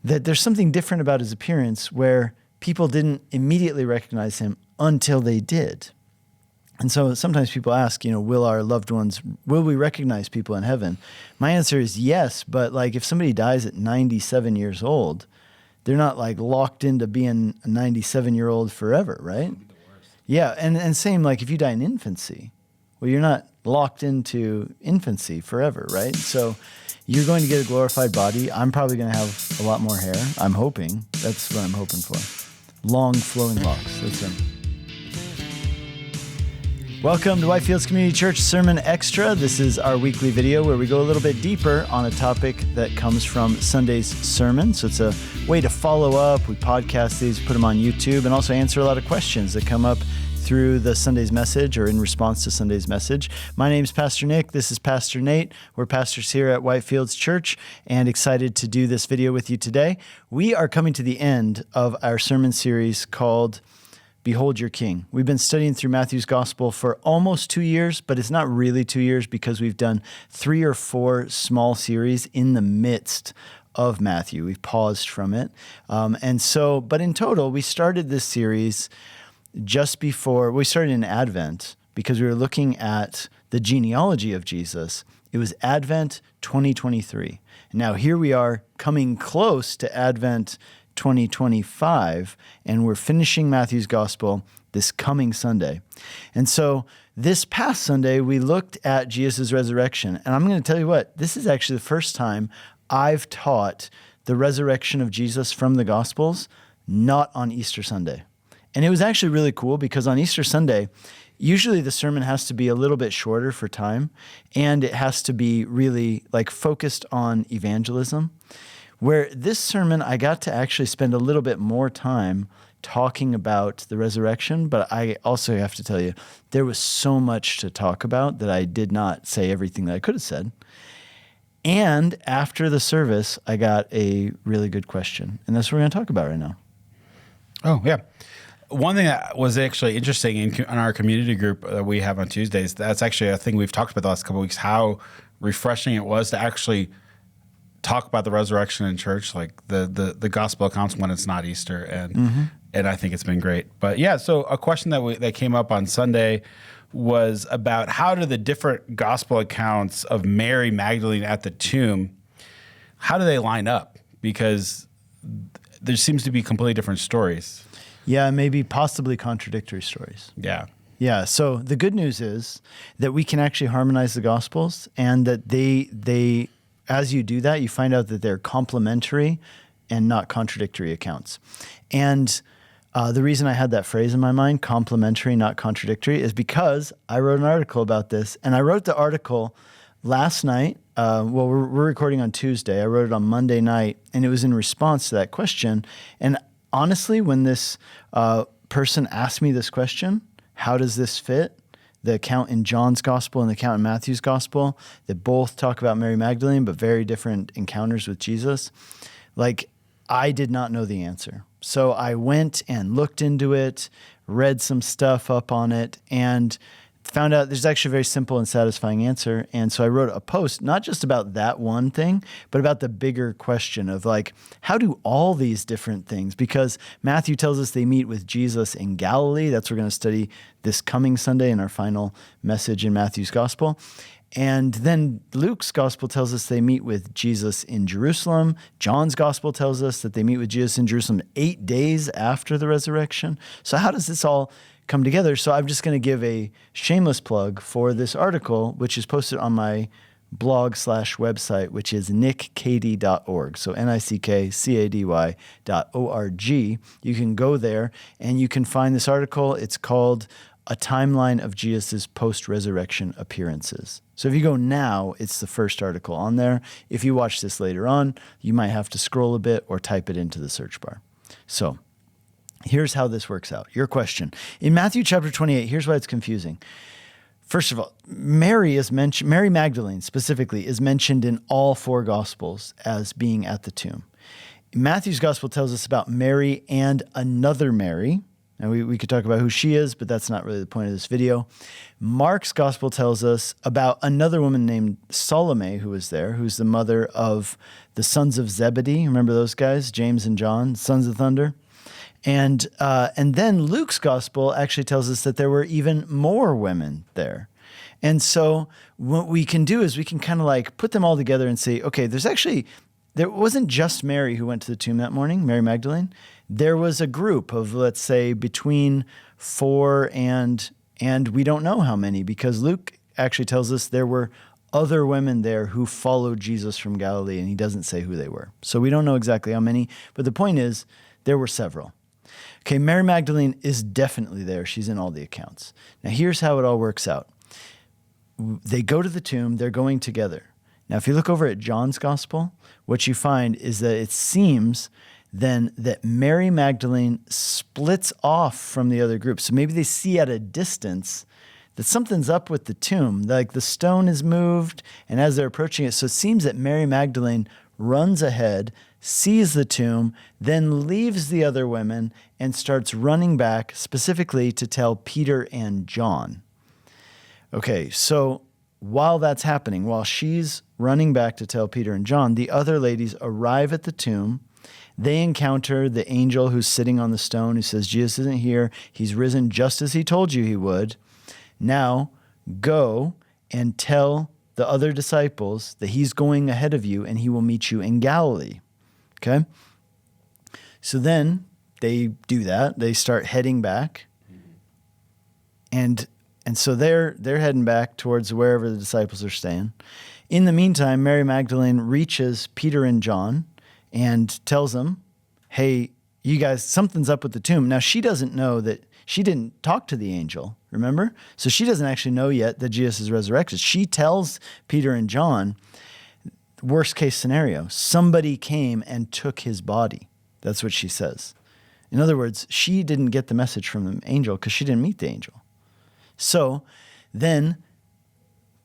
that there's something different about his appearance where people didn't immediately recognize him until they did. And so sometimes people ask, will we recognize people in heaven? My answer is yes, but like if somebody dies at 97 years old, they're not like locked into being a 97-year-old forever, right? Yeah, and same like if you die in infancy, well, you're not locked into infancy forever, right? So you're going to get a glorified body. I'm probably going to have a lot more hair. I'm hoping. That's what I'm hoping for. Long flowing locks. Listen. Welcome to Whitefields Community Church Sermon Extra. This is our weekly video where we go a little bit deeper on a topic that comes from Sunday's sermon. So it's a way to follow up. We podcast these, put them on YouTube, and also answer a lot of questions that come up through the Sunday's message or in response to Sunday's message. My name's Pastor Nick. This is Pastor Nate. We're pastors here at Whitefields Church and excited to do this video with you today. We are coming to the end of our sermon series called Behold Your King. We've been studying through Matthew's Gospel for almost 2 years, but it's not really 2 years because we've done 3 or 4 small series in the midst of Matthew. We've paused from it. But in total, we started this series just before, we started in Advent because we were looking at the genealogy of Jesus. It was Advent 2023. And now here we are coming close to Advent 2025, and we're finishing Matthew's Gospel this coming Sunday. And so this past Sunday, we looked at Jesus' resurrection. And I'm going to tell you what, this is actually the first time I've taught the resurrection of Jesus from the Gospels, not on Easter Sunday. And it was actually really cool because on Easter Sunday, usually the sermon has to be a little bit shorter for time, and it has to be really like focused on evangelism. Where this sermon, I got to actually spend a little bit more time talking about the resurrection, but I also have to tell you, there was so much to talk about that I did not say everything that I could have said. And after the service, I got a really good question, and that's what we're going to talk about right now. Oh, yeah. One thing that was actually interesting in our community group that we have on Tuesdays, that's actually a thing we've talked about the last couple of weeks, how refreshing it was to actually talk about the resurrection in church, like the gospel accounts when it's not Easter, and I think it's been great. But yeah, so a question that came up on Sunday was about how do the different gospel accounts of Mary Magdalene at the tomb, how do they line up? Because there seems to be completely different stories. Yeah, maybe possibly contradictory stories. Yeah. Yeah, so the good news is that we can actually harmonize the Gospels, and that they as you do that, you find out that they're complementary and not contradictory accounts. And the reason I had that phrase in my mind, complementary, not contradictory, is because I wrote an article about this. And I wrote the article last night. We're recording on Tuesday. I wrote it on Monday night, and it was in response to that question. And honestly, when this person asked me this question, how does this fit? The account in John's Gospel and the account in Matthew's Gospel that both talk about Mary Magdalene, but very different encounters with Jesus. Like, I did not know the answer. So I went and looked into it, read some stuff up on it, and found out there's actually a very simple and satisfying answer. And so I wrote a post, not just about that one thing, but about the bigger question of like, how do all these different things, because Matthew tells us they meet with Jesus in Galilee. That's what we're going to study this coming Sunday in our final message in Matthew's Gospel. And then Luke's Gospel tells us they meet with Jesus in Jerusalem. John's Gospel tells us that they meet with Jesus in Jerusalem 8 days after the resurrection. So how does this all come together? So I'm just going to give a shameless plug for this article, which is posted on my blog/website, which is nickcady.org. So nickcady.org. You can go there and you can find this article. It's called A Timeline of Jesus' Post-Resurrection Appearances. So if you go now, it's the first article on there. If you watch this later on, you might have to scroll a bit or type it into the search bar. So here's how this works out. Your question. In Matthew chapter 28, here's why it's confusing. First of all, Mary Magdalene specifically is mentioned in all 4 Gospels as being at the tomb. Matthew's Gospel tells us about Mary and another Mary, Now, we could talk about who she is, but that's not really the point of this video. Mark's gospel tells us about another woman named Salome who was there, who's the mother of the sons of Zebedee. Remember those guys, James and John, sons of thunder? And then Luke's gospel actually tells us that there were even more women there. And so what we can do is we can kind of like put them all together and say, okay, there wasn't just Mary who went to the tomb that morning, Mary Magdalene. There was a group of, let's say, between 4 and we don't know how many, because Luke actually tells us there were other women there who followed Jesus from Galilee, and he doesn't say who they were. So we don't know exactly how many, but the point is there were several. Okay, Mary Magdalene is definitely there. She's in all the accounts. Now here's how it all works out. They go to the tomb, they're going together. Now if you look over at John's gospel, what you find is that it seems then that Mary Magdalene splits off from the other group. So maybe they see at a distance that something's up with the tomb, like the stone is moved, and as they're approaching it, so it seems that Mary Magdalene runs ahead, sees the tomb, then leaves the other women and starts running back specifically to tell Peter and John. Okay, so while that's happening, while she's running back to tell Peter and John, the other ladies arrive at the tomb. They encounter the angel who's sitting on the stone who says, Jesus isn't here. He's risen just as he told you he would. Now go and tell the other disciples that he's going ahead of you and he will meet you in Galilee. Okay? So then they do that. They start heading back. And so they're heading back towards wherever the disciples are staying. In the meantime, Mary Magdalene reaches Peter and John and tells them, hey, you guys, something's up with the tomb. Now, she doesn't know that she didn't talk to the angel, remember? So she doesn't actually know yet that Jesus is resurrected. She tells Peter and John, worst case scenario, somebody came and took his body. That's what she says. In other words, she didn't get the message from the angel because she didn't meet the angel. So then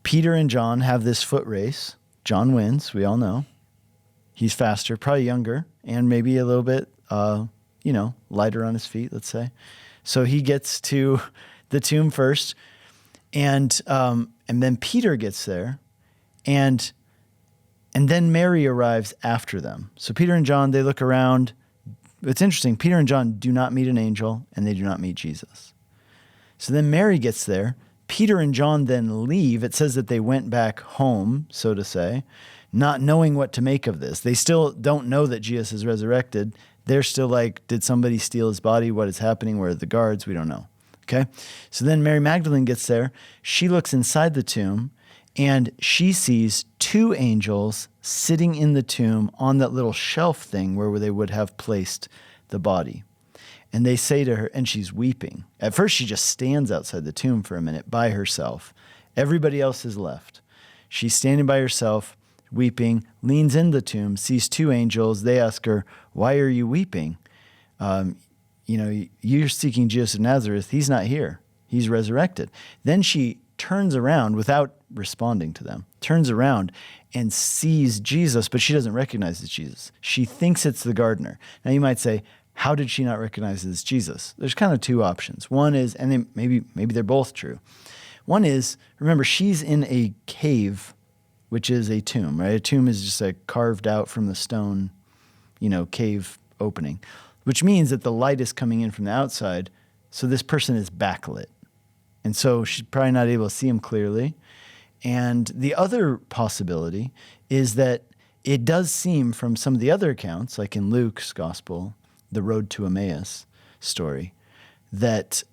Peter and John have this foot race. John wins, we all know. He's faster, probably younger, and maybe a little bit, lighter on his feet, let's say. So he gets to the tomb first, and then Peter gets there, and then Mary arrives after them. So Peter and John, they look around. It's interesting. Peter and John do not meet an angel, and they do not meet Jesus. So then Mary gets there. Peter and John then leave. It says that they went back home, so to say, not knowing what to make of this. They still don't know that Jesus is resurrected. They're still like, did somebody steal his body? What is happening? Where are the guards? We don't know. Okay? So then Mary Magdalene gets there. She looks inside the tomb, and she sees 2 angels sitting in the tomb on that little shelf thing where they would have placed the body. And they say to her, and she's weeping. At first, she just stands outside the tomb for a minute by herself. Everybody else has left. She's standing by herself, weeping, leans in the tomb, sees 2 angels. They ask her, why are you weeping? You're seeking Jesus of Nazareth. He's not here. He's resurrected. Then she turns around without responding to them, turns around and sees Jesus, but she doesn't recognize it's Jesus. She thinks it's the gardener. Now you might say, how did she not recognize it's Jesus? There's kind of 2 options. One is, and then maybe they're both true. One is, remember, she's in a cave, which is a tomb, right? A tomb is just like carved out from the stone, cave opening, which means that the light is coming in from the outside. So this person is backlit. And so she's probably not able to see him clearly. And the other possibility is that it does seem from some of the other accounts, like in Luke's gospel, the road to Emmaus story, that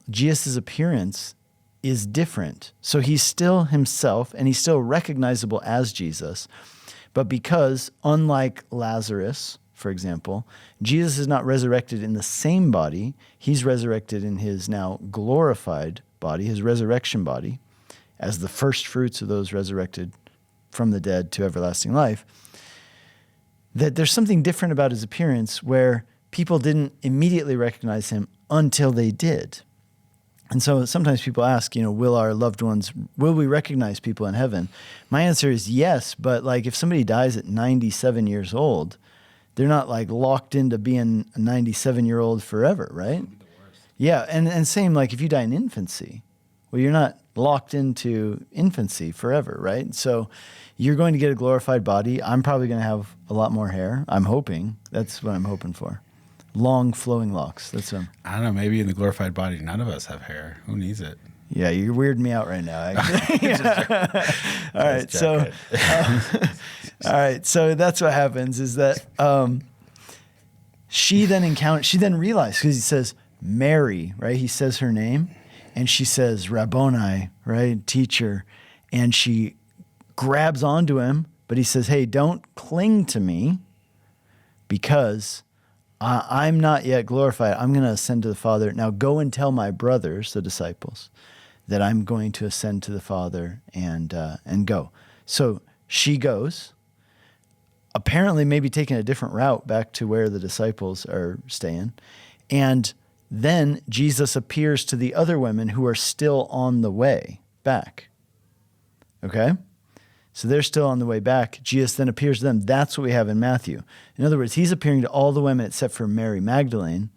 Jesus' appearance is different. So he's still himself, and he's still recognizable as Jesus. But because, unlike Lazarus, for example, Jesus is not resurrected in the same body, he's resurrected in his now glorified body, his resurrection body, as the first fruits of those resurrected from the dead to everlasting life, that there's something different about his appearance where people didn't immediately recognize him until they did. And so sometimes people ask, will we recognize people in heaven? My answer is yes, but like if somebody dies at 97 years old, they're not like locked into being a 97-year-old forever, right? Yeah, and same like if you die in infancy, well, you're not locked into infancy forever, right? So you're going to get a glorified body. I'm probably going to have a lot more hair. I'm hoping. That's what I'm hoping for. Long flowing locks. That's what I don't know. Maybe in the glorified body, none of us have hair. Who needs it? Yeah, you're weirding me out right now. Actually. All right, so all right, so that's what happens is that she then realized, because he says Mary, right? He says her name, and she says Rabboni, right? Teacher, and she grabs onto him, but he says, hey, don't cling to me because I'm not yet glorified. I'm going to ascend to the Father. Now go and tell my brothers, the disciples, that I'm going to ascend to the Father and go. So she goes, apparently maybe taking a different route back to where the disciples are staying. And then Jesus appears to the other women who are still on the way back. Okay? So they're still on the way back. Jesus then appears to them. That's what we have in Matthew. In other words, he's appearing to all the women except for Mary Magdalene.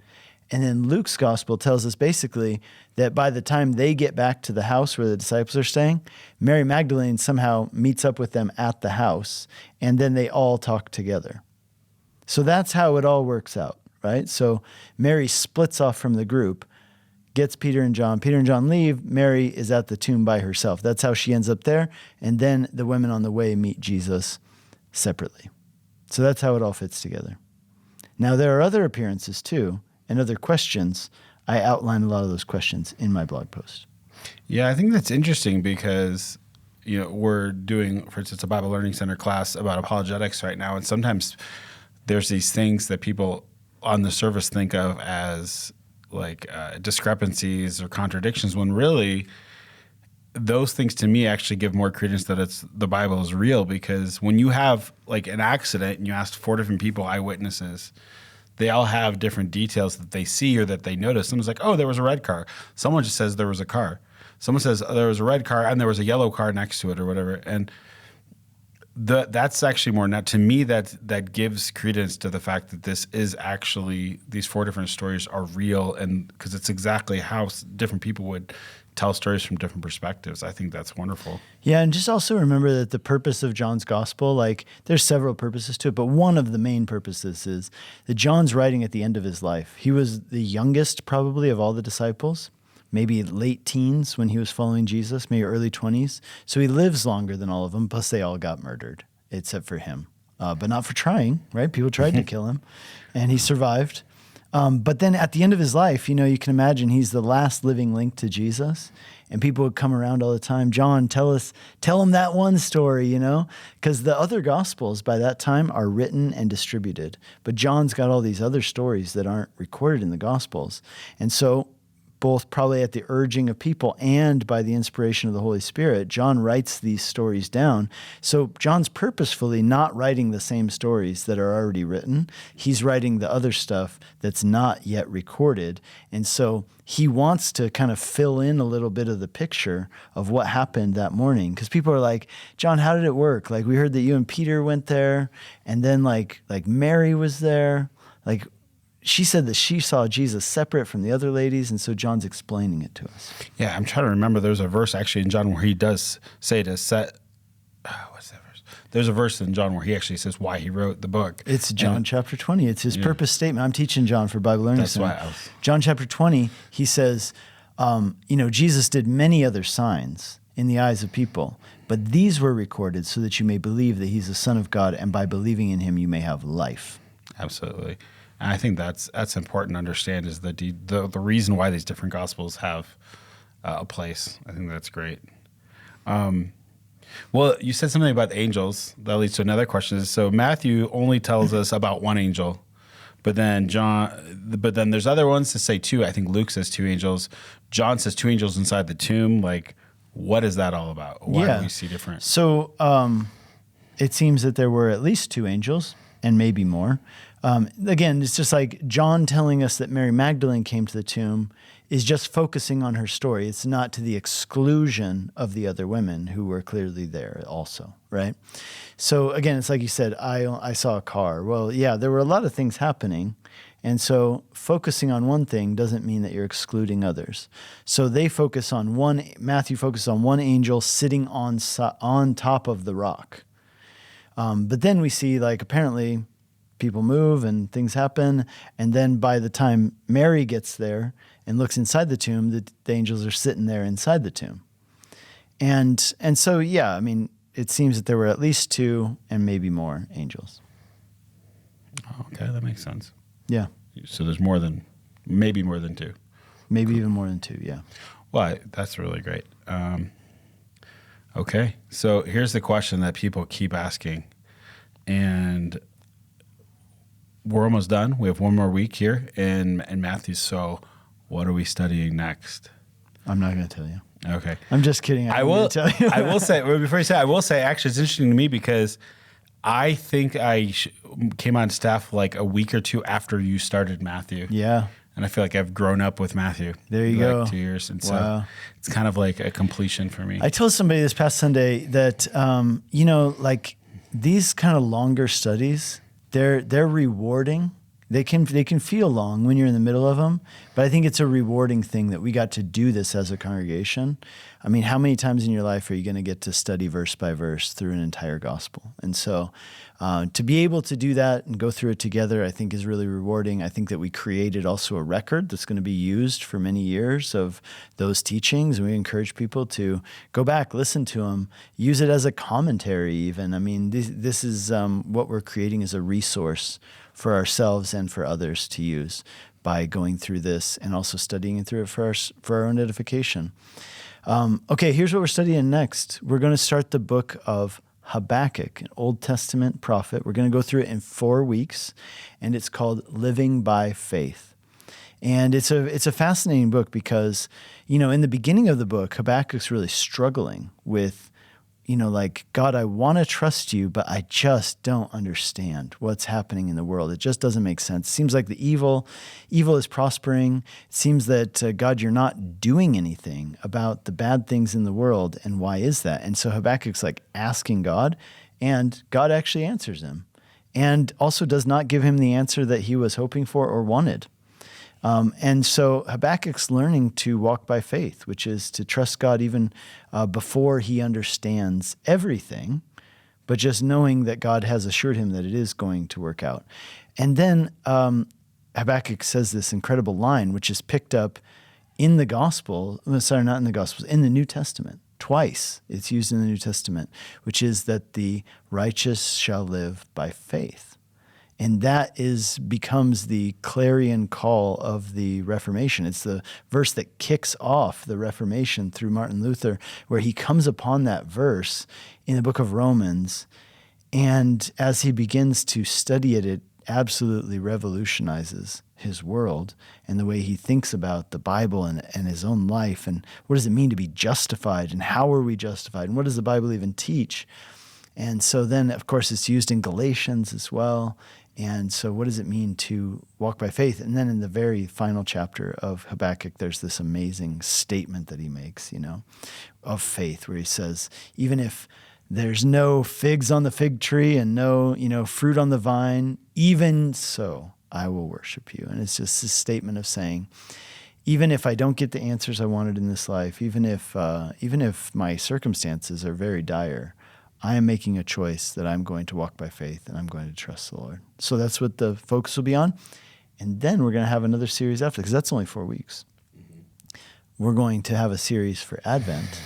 And then Luke's gospel tells us basically that by the time they get back to the house where the disciples are staying, Mary Magdalene somehow meets up with them at the house, and then they all talk together. So that's how it all works out, right? So Mary splits off from the group, gets Peter and John. Peter and John leave. Mary is at the tomb by herself. That's how she ends up there. And then the women on the way meet Jesus separately. So that's how it all fits together. Now, there are other appearances too, and other questions. I outline a lot of those questions in my blog post. Yeah, I think that's interesting because, we're doing, for instance, a Bible Learning Center class about apologetics right now. And sometimes there's these things that people on the surface think of as like discrepancies or contradictions, when really those things to me actually give more credence that the Bible is real. Because when you have like an accident and you ask 4 different people, eyewitnesses, they all have different details that they see or that they notice. Someone's like, oh, there was a red car. Someone just says there was a car. Someone says there was a red car and there was a yellow car next to it or whatever. And that's actually more, now to me, that gives credence to the fact that this is actually, these 4 different stories are real, and because it's exactly how different people would tell stories from different perspectives. I think that's wonderful. Yeah, and just also remember that the purpose of John's gospel, like there's several purposes to it, but one of the main purposes is that John's writing at the end of his life. He was the youngest probably of all the disciples, maybe late teens when he was following Jesus, maybe early 20s. So he lives longer than all of them, plus they all got murdered, except for him. But not for trying, right? People tried to kill him, and he survived. But then at the end of his life, you can imagine he's the last living link to Jesus, and people would come around all the time. John, tell him that one story, because the other gospels by that time are written and distributed. But John's got all these other stories that aren't recorded in the gospels. And so both probably at the urging of people and by the inspiration of the Holy Spirit, John writes these stories down. So John's purposefully not writing the same stories that are already written. He's writing the other stuff that's not yet recorded. And so he wants to kind of fill in a little bit of the picture of what happened that morning. Because people are like, John, how did it work? Like, we heard that you and Peter went there, and then like Mary was there. Like, she said that she saw Jesus separate from the other ladies, and so John's explaining it to us. Yeah, I'm trying to remember. There's a verse actually in John where he does say to set. What's that verse? There's a verse in John where he actually says why he wrote the book. It's John chapter 20. It's his purpose statement. I'm teaching John for Bible Learning Center. That's why John chapter 20, he says, Jesus did many other signs in the eyes of people, but these were recorded so that you may believe that he's the Son of God, and by believing in him you may have life. Absolutely. And I think that's important to understand is the reason why these different gospels have a place. I think that's great. Well, you said something about the angels. That leads to another question. So Matthew only tells us about one angel, but then there's other ones that say 2. I think Luke says 2 angels. John says 2 angels inside the tomb. Like, what is that all about? Why do we see different? So it seems that there were at least 2 angels. and maybe more. Again, it's just like John telling us that Mary Magdalene came to the tomb is just focusing on her story. It's not to the exclusion of the other women who were clearly there also, right? So again, it's like you said, I saw a car. Well, yeah, there were a lot of things happening. And so focusing on one thing doesn't mean that you're excluding others. So Matthew focuses on one angel sitting on top of the rock. But then we see, like, apparently people move and things happen. And then by the time Mary gets there and looks inside the tomb, the angels are sitting there inside the tomb. And so, yeah, I mean, it seems that there were at least 2 and maybe more angels. Okay, that makes sense. Yeah. So there's maybe more than 2. Maybe even more than 2, yeah. Well, that's really great. Okay, so here's the question that people keep asking, and we're almost done. We have one more week here in Matthew, so what are we studying next? I'm not going to tell you. Okay. I'm just kidding. I will tell you. I will say, before you say, I will say, actually, it's interesting to me because I think I came on staff like a week or 2 after you started Matthew. Yeah. And I feel like I've grown up with Matthew. There you go. 2 years. And wow. So it's kind of like a completion for me. I told somebody this past Sunday that, like these kind of longer studies, they're rewarding. They can feel long when you're in the middle of them, but I think it's a rewarding thing that we got to do this as a congregation. I mean, how many times in your life are you going to get to study verse by verse through an entire gospel? And so to be able to do that and go through it together, I think is really rewarding. I think that we created also a record that's going to be used for many years of those teachings. And we encourage people to go back, listen to them, use it as a commentary even. I mean, this is what we're creating as a resource for ourselves and for others to use by going through this and also studying through it for our own edification. Okay, here's what we're studying next. We're going to start the book of Habakkuk, an Old Testament prophet. We're going to go through it in 4 weeks, and it's called Living by Faith. And it's a fascinating book because, in the beginning of the book, Habakkuk's really struggling with, like, God, I want to trust you, but I just don't understand what's happening in the world. It just doesn't make sense. It seems like the evil is prospering. It seems that, God, you're not doing anything about the bad things in the world. And why is that? And so Habakkuk's like asking God, and God actually answers him and also does not give him the answer that he was hoping for or wanted. And so Habakkuk's learning to walk by faith, which is to trust God even before he understands everything, but just knowing that God has assured him that it is going to work out. And then Habakkuk says this incredible line, which is picked up in the gospel, sorry, not in the Gospels, in the New Testament. Twice it's used in the New Testament, which is that the righteous shall live by faith. And that becomes the clarion call of the Reformation. It's the verse that kicks off the Reformation through Martin Luther, where he comes upon that verse in the book of Romans. And as he begins to study it, it absolutely revolutionizes his world and the way he thinks about the Bible and his own life. And what does it mean to be justified? And how are we justified? And what does the Bible even teach? And so then, of course, it's used in Galatians as well. And so what does it mean to walk by faith? And then in the very final chapter of Habakkuk, there's this amazing statement that he makes, of faith, where he says, even if there's no figs on the fig tree and no, fruit on the vine, even so I will worship you. And it's just this statement of saying, even if I don't get the answers I wanted in this life, even if my circumstances are very dire, I am making a choice that I'm going to walk by faith and I'm going to trust the Lord. So that's what the focus will be on. And then we're going to have another series after, because that's only 4 weeks. We're going to have a series for Advent,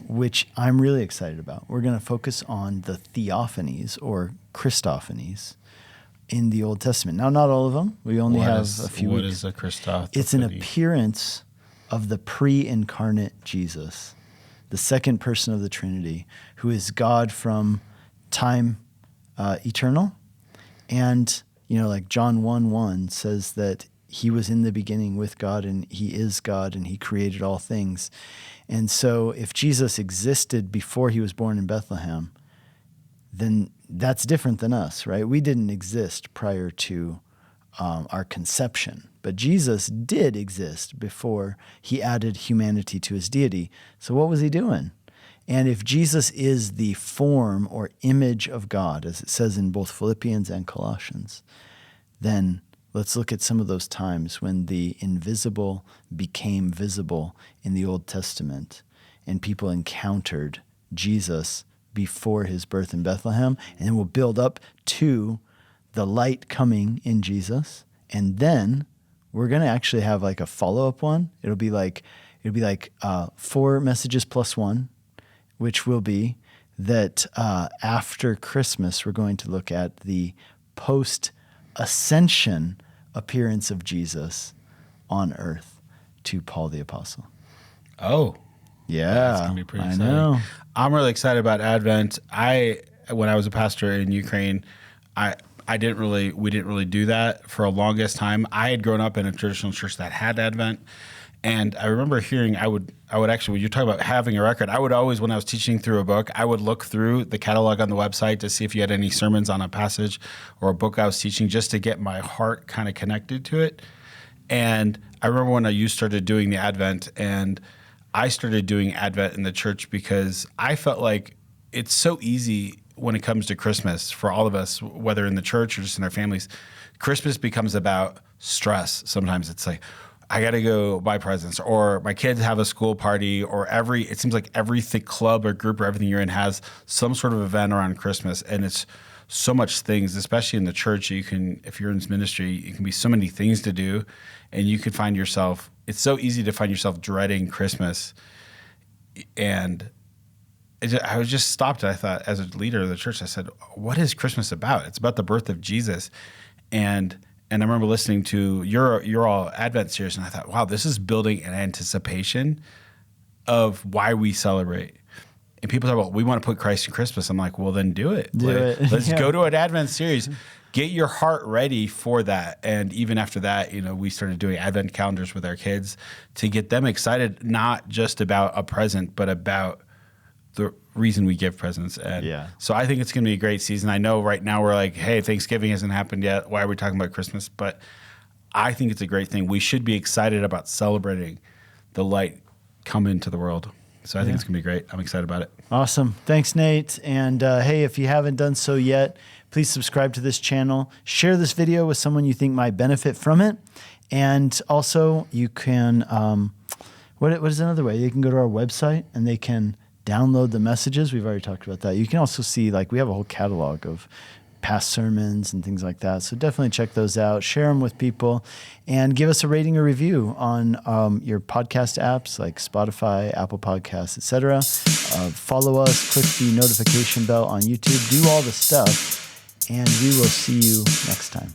which I'm really excited about. We're going to focus on the theophanies or Christophanies in the Old Testament. Now, not all of them. We only have a few weeks. What is a Christophany? It's an appearance of the pre-incarnate Jesus, the second person of the Trinity, who is God from time eternal. And, like John 1:1 says that he was in the beginning with God and he is God and he created all things. And so if Jesus existed before he was born in Bethlehem, then that's different than us, right? We didn't exist prior to our conception, but Jesus did exist before he added humanity to his deity. So what was he doing? And if Jesus is the form or image of God, as it says in both Philippians and Colossians, then let's look at some of those times when the invisible became visible in the Old Testament and people encountered Jesus before his birth in Bethlehem. And then we'll build up to the light coming in Jesus. And then we're going to actually have like a follow-up one. It'll be like 4 messages plus 1, which will be that after Christmas, we're going to look at the post-ascension appearance of Jesus on earth to Paul the Apostle. Oh. Yeah. That's going to be pretty exciting. I know. I'm really excited about Advent. When I was a pastor in Ukraine, we didn't really do that for a longest time. I had grown up in a traditional church that had Advent. And I remember hearing, I would actually, when you're talking about having a record, I would always, when I was teaching through a book, I would look through the catalog on the website to see if you had any sermons on a passage or a book I was teaching, just to get my heart kind of connected to it. And I remember when you started doing the Advent, and I started doing Advent in the church because I felt like it's so easy when it comes to Christmas for all of us, whether in the church or just in our families. Christmas becomes about stress. Sometimes it's like, I got to go buy presents, or my kids have a school party, or it seems like every club or group or everything you're in has some sort of event around Christmas. And it's so much things, especially in the church. If you're in this ministry, it can be so many things to do, and you could find yourself, it's so easy to find yourself dreading Christmas. And I was just stopped. And I thought, as a leader of the church, I said, what is Christmas about? It's about the birth of Jesus. And I remember listening to your all Advent series, and I thought, wow, this is building an anticipation of why we celebrate. And people talk about, we want to put Christ in Christmas. I'm like, well, then do it. Let's go to an Advent series. Get your heart ready for that. And even after that, we started doing Advent calendars with our kids to get them excited, not just about a present, but about the reason we give presents. And so I think it's going to be a great season. I know right now we're like, hey, Thanksgiving hasn't happened yet. Why are we talking about Christmas? But I think it's a great thing. We should be excited about celebrating the light come into the world. So I think it's going to be great. I'm excited about it. Awesome. Thanks, Nate. And hey, if you haven't done so yet, please subscribe to this channel. Share this video with someone you think might benefit from it. And also, you can, what is another way? You can go to our website and they can download the messages. We've already talked about that. You can also see, we have a whole catalog of past sermons and things like that. So definitely check those out. Share them with people, and give us a rating or review on your podcast apps like Spotify, Apple Podcasts, etc. Follow us, click the notification bell on YouTube, do all the stuff, and we will see you next time.